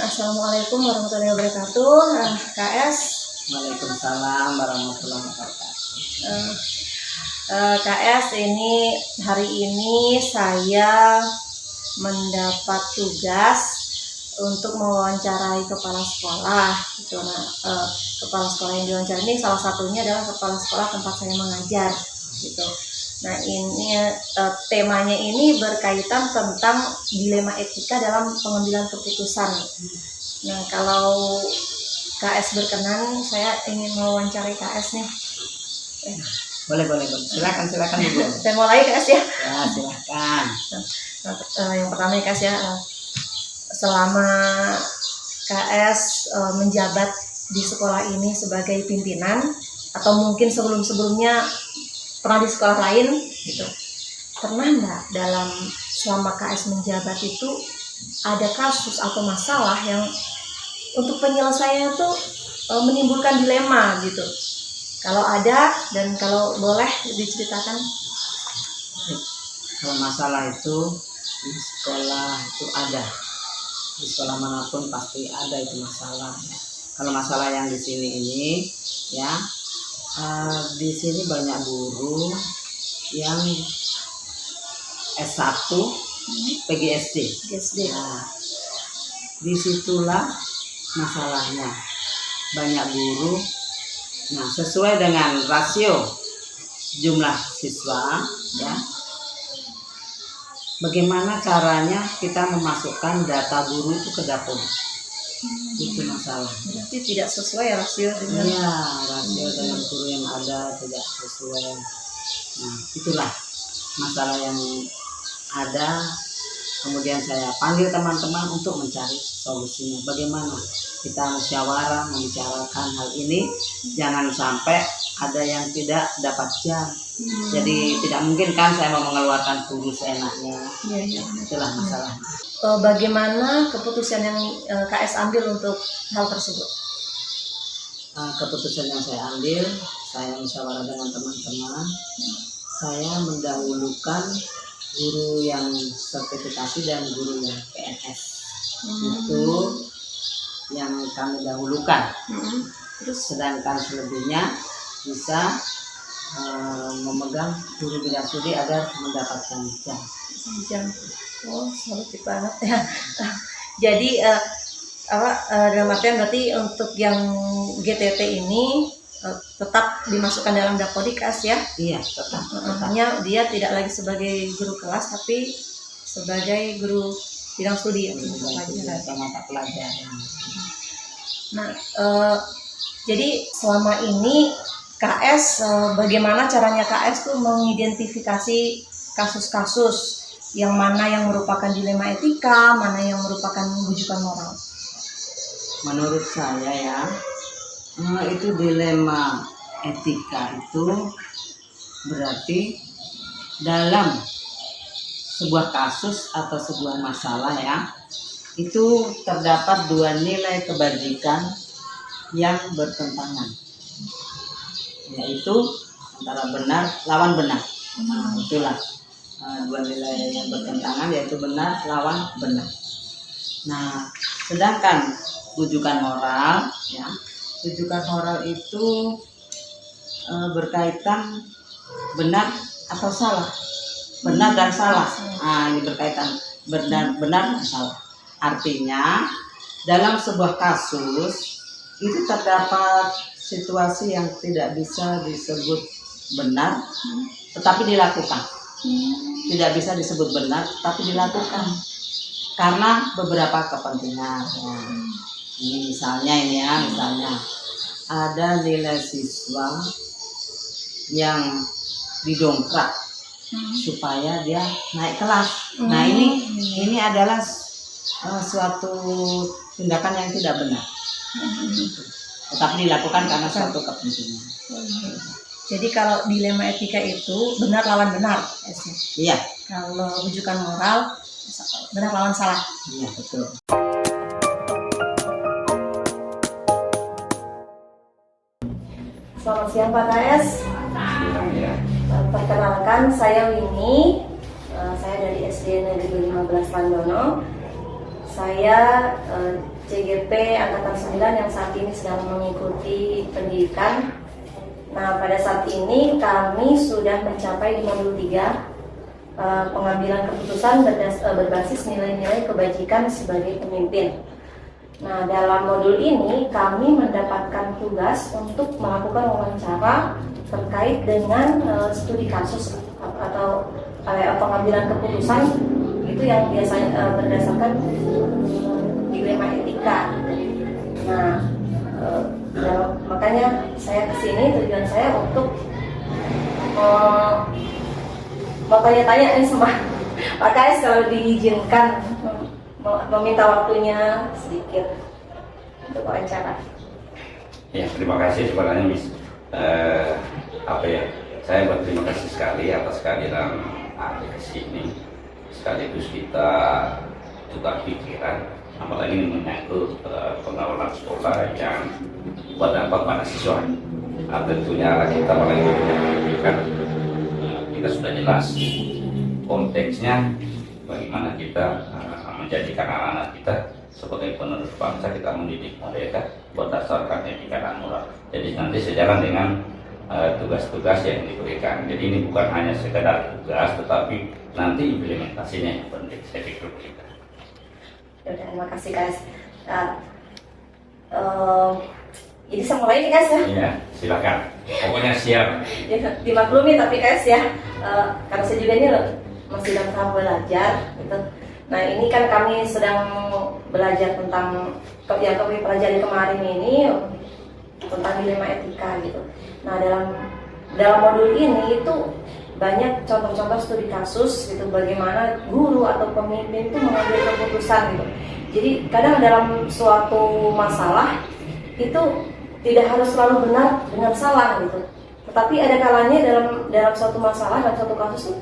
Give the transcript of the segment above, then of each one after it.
Assalamualaikum warahmatullahi wabarakatuh. KS. Waalaikumsalam warahmatullahi wabarakatuh. KS, ini hari ini saya mendapat tugas untuk mewawancarai kepala sekolah. Gitu. Kepala sekolah yang diwawancara ini salah satunya adalah kepala sekolah tempat saya mengajar. Gitu. Nah, ini temanya ini berkaitan tentang dilema etika dalam pengambilan keputusan. Nah, kalau KS berkenan, saya ingin mewawancarai KS nih. Boleh. Silakan Ibu. Saya mulai KS ya. Ya, silakan. Yang pertama ya KS ya, selama KS menjabat di sekolah ini sebagai pimpinan, atau mungkin sebelumnya pernah di sekolah lain gitu, pernah nggak dalam selama KS menjabat itu ada kasus atau masalah yang untuk penyelesaiannya tuh menimbulkan dilema gitu? Kalau ada, dan kalau boleh diceritakan. Kalau masalah itu di sekolah itu ada, di sekolah manapun pasti ada itu masalah. Kalau masalah yang di sini ini ya, di sini banyak guru yang S1 PGSD. Nah, disitulah masalahnya, banyak guru. Nah, sesuai dengan rasio jumlah siswa ya, bagaimana caranya kita memasukkan data guru itu ke dapur. Itu masalah. Berarti tidak sesuai ya rasio dengan rasio dengan guru yang ada tidak sesuai. Nah, itulah masalah yang ada. Kemudian saya panggil teman-teman untuk mencari solusinya. Bagaimana kita musyawarah membicarakan hal ini, jangan sampai ada yang tidak dapat jam. Jadi tidak mungkin kan saya mau mengeluarkan guru seenaknya. Itulah masalahnya. Bagaimana keputusan yang KS ambil untuk hal tersebut? Keputusan yang saya ambil, saya musyawarah dengan teman-teman. Saya mendahulukan guru yang sertifikasi dan guru yang PNS. Itu yang kami dahulukan. Terus sedangkan selebihnya bisa memegang guru bidang studi agar mendapatkan jam. Oh, salut banget ya. Jadi dalam artian berarti untuk yang GTT ini tetap dimasukkan dalam Dapodik ya? Iya, tetap. Hanya dia tidak lagi sebagai guru kelas, tapi sebagai guru bidang studi mata pelajaran. Nah, jadi selama ini KS, bagaimana caranya KS tuh mengidentifikasi kasus-kasus yang mana yang merupakan dilema etika, mana yang merupakan bujukan moral? Menurut saya ya, itu dilema etika itu berarti dalam sebuah kasus atau sebuah masalah ya, itu terdapat dua nilai kebajikan yang bertentangan, yaitu antara benar lawan benar. Itulah dua nilai yang bertentangan, yaitu benar lawan benar. Nah, sedangkan rujukan moral ya, rujukan moral itu berkaitan benar atau salah, benar dan salah. Nah, ini berkaitan benar dan salah. Artinya dalam sebuah kasus itu terdapat situasi yang tidak bisa disebut benar tetapi dilakukan. Tidak bisa disebut benar tapi dilakukan karena beberapa kepentingan. Ini misalnya ada nilai siswa yang didongkrak supaya dia naik kelas. Nah, ini adalah suatu tindakan yang tidak benar, tetapi dilakukan karena suatu kepentingan. Jadi kalau dilema etika itu benar lawan benar, iya. Kalau rujukan moral benar lawan salah. Iya, betul. Selamat siang Pak KS. Perkenalkan, saya Winnie. Saya dari SD Negeri 15 Landono. Saya CGP Angkatan 9 yang saat ini sedang mengikuti pendidikan. Nah, pada saat ini kami sudah mencapai di modul 3 pengambilan keputusan berbasis nilai-nilai kebajikan sebagai pemimpin. Nah, dalam modul ini kami mendapatkan tugas untuk melakukan wawancara terkait dengan studi kasus atau pengambilan keputusan itu yang biasanya berdasarkan dilema etika. Nah, makanya saya kesini, tujuan saya untuk mau tanya-tanya ini sama Pak KS kalau diizinkan meminta waktunya sedikit untuk wawancara. Ya, terima kasih sebenarnya Miss. Saya berterima kasih sekali atas kehadiran Ade ke sini. Sekaligus kita tukar pikiran, apalagi menyangkut pengawalan sekolah yang berdampak pada siswa. Tentunya kita apalagi pendidikan, kita sudah jelas konteksnya bagaimana kita menjadikan anak-anak kita sebagai penerus bangsa. Kita mendidik mereka berdasarkan etika dan moral. Jadi nanti sejalan dengan tugas-tugas yang diberikan. Jadi ini bukan hanya sekedar tugas, tetapi nanti implementasinya yang penting, saya pikir kita. Terima kasih guys. Jadi saya mulai nih guys ya. Iya, silakan. Pokoknya siap. Dimaklumi tapi guys ya, karena saya juga ini masih dalam tahap belajar gitu. Nah, ini kan kami sedang belajar tentang yang kami pelajari kemarin ini tentang dilema etika gitu. Nah, dalam modul ini itu banyak contoh-contoh studi kasus gitu, bagaimana guru atau pemimpin itu mengambil keputusan gitu. Jadi kadang dalam suatu masalah itu tidak harus selalu benar dengan salah gitu. Tetapi ada kalanya dalam suatu masalah dan suatu kasus itu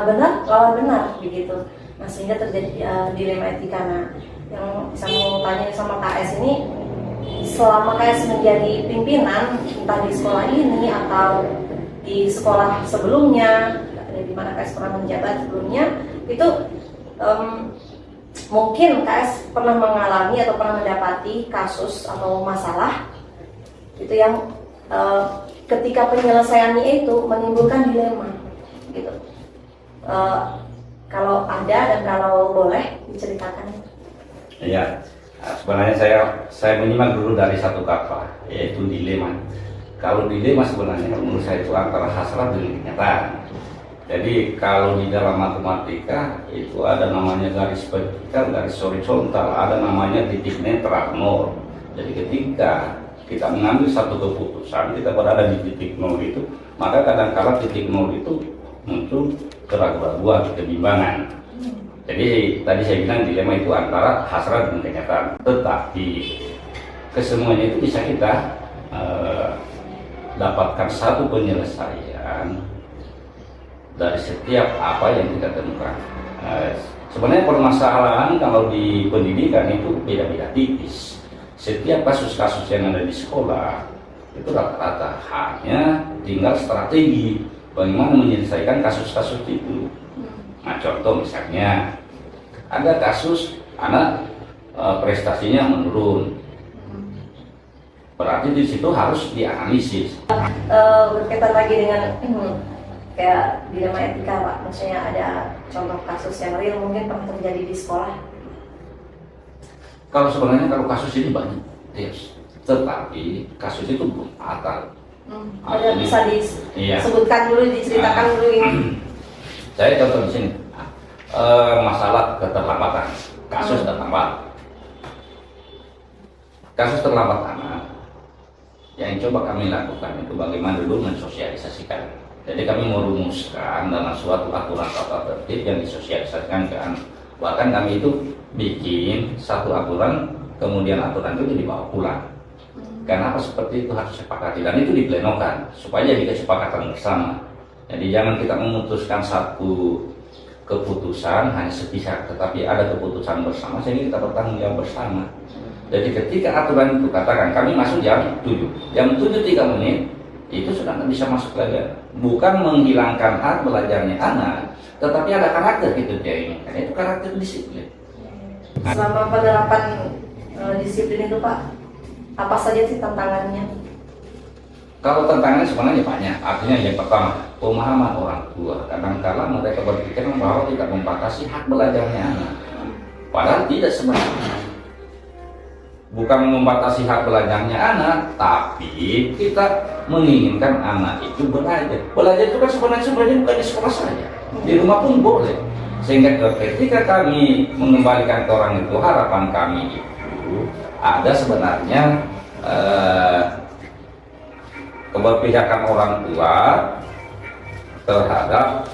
benar lawan benar begitu. Nah, sehingga terjadi dilema etika. Nah, yang saya mau tanya sama KS ini, selama KS menjadi pimpinan entah di sekolah ini atau di sekolah sebelumnya, di mana KS pernah menjabat sebelumnya, itu mungkin KS pernah mengalami atau pernah mendapati kasus atau masalah itu yang ketika penyelesaiannya itu menimbulkan dilema gitu. Kalau ada dan kalau boleh diceritakan. Iya, sebenarnya saya menyimak dulu dari satu kata, yaitu dilema. Kalau dilema sebenarnya menurut saya itu antara hasrat dan kenyataan. Jadi kalau di dalam matematika itu ada namanya garis vertikal, garis horizontal, ada namanya titik netral, nol. Jadi ketika kita mengambil satu keputusan, kita berada di titik nol itu, maka kadang-kala titik nol itu muncul keraguan-keraguan, kebimbangan. Jadi tadi saya bilang dilema itu antara hasrat dan kenyataan. Tetapi kesemuanya itu bisa kita dapatkan satu penyelesaian dari setiap apa yang kita temukan. Sebenarnya permasalahan kalau di pendidikan itu beda-beda tipis. Setiap kasus-kasus yang ada di sekolah itu rata-rata hanya tinggal strategi bagaimana menyelesaikan kasus-kasus itu. Nah, contoh misalnya ada kasus anak prestasinya menurun, berarti di situ harus dianalisis. Berkaitan lagi dengan kayak dilema etika Pak, maksudnya ada contoh kasus yang real mungkin pernah terjadi di sekolah. Kalau sebenarnya kalau kasus ini banyak, yes. Tetapi kasus itu belum fatal. Ada bisa disebutkan dulu, diceritakan dulu ini. Saya contoh di sini, masalah keterlambatan, kasus terlambat. Kasus terlambat anak, yang coba kami lakukan itu bagaimana dulu mensosialisasikan. Jadi kami merumuskan dalam suatu aturan tata tertib yang disosialisasikan ke anak. Bahkan kami itu bikin satu aturan, kemudian aturan itu dibawa pulang. Kenapa seperti itu harus disepakati dan itu diplenokan supaya jadi kesepakatan bersama. Jadi jangan kita memutuskan satu keputusan hanya sepihak, tetapi ada keputusan bersama sehingga kita bertanggung jawab bersama. Jadi ketika aturan itu katakan kami masuk jam 7:03 itu sudah tidak bisa masuk lagi. Bukan menghilangkan hak belajarnya anak, tetapi ada karakter gitu dia ini. Karena itu karakter disiplin. Selama penerapan disiplin itu Pak, apa saja sih tantangannya? Kalau tantangannya sebenarnya banyak. Artinya yang pertama, pemahaman orang tua. Kadang-kala mereka berpikir bahwa tidak membatasi hak belajarnya anak. Padahal tidak sebenarnya. Bukan membatasi hak belajarnya anak, tapi kita menginginkan anak itu belajar. Belajar itu kan sebenarnya bukan di sekolah saja, di rumah pun boleh. Sehingga ketika kami mengembalikan ke orang itu, harapan kami itu ada sebenarnya keberpihakan orang tua terhadap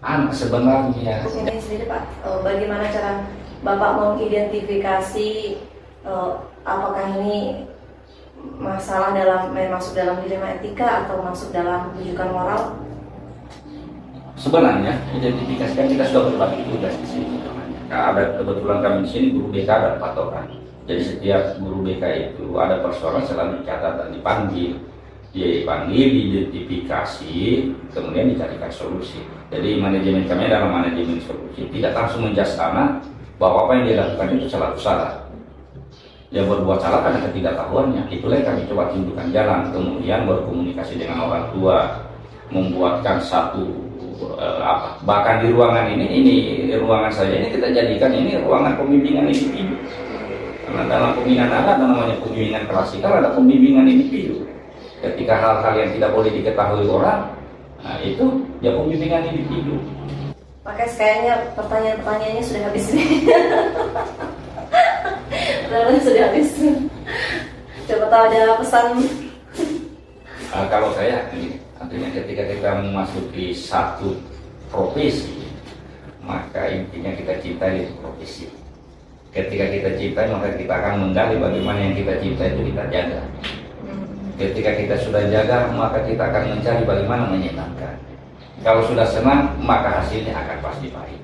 anak sebenarnya. Ini sendiri Pak, bagaimana cara Bapak mengidentifikasi apakah ini masalah masuk dalam dilema etika atau masuk dalam rujukan moral? Sebenarnya identifikasikan kita sudah berbagi tugas di sini. Ada kebetulan kami di sini guru BK ada 4 orang. Jadi setiap guru BK itu ada persoalan selalu dicatat dan dipanggil, diidentifikasi, kemudian dicarikan solusi. Jadi manajemen kami dalam manajemen solusi tidak langsung menjudge anak bahwa apa yang dia lakukan itu selalu salah. Dia berbuat salah karena ketidaktahuannya. Itulah yang kami coba tunjukkan jalan. Kemudian berkomunikasi dengan orang tua, membuatkan satu bahkan di ruangan ini ruangan saja ini kita jadikan ini ruangan pembimbingan individu. Karena dalam pembinaan anak ada namanya pembimbingan klasikal, ada pembimbingan individu. Ketika hal-hal yang tidak boleh diketahui orang, nah itu ya pembimbingan individu. Makanya kayaknya pertanyaan-pertanyaannya sudah habis nih. Sudah habis. Coba tahu ada pesan. Kalau saya artinya ketika kita memasuki satu profesi, maka intinya kita cintai profesi. Ketika kita cintai, maka kita akan menggali bagaimana yang kita cintai itu kita jaga. Ketika kita sudah jaga, maka kita akan mencari bagaimana menyenangkan. Kalau sudah senang, maka hasilnya akan pasti baik.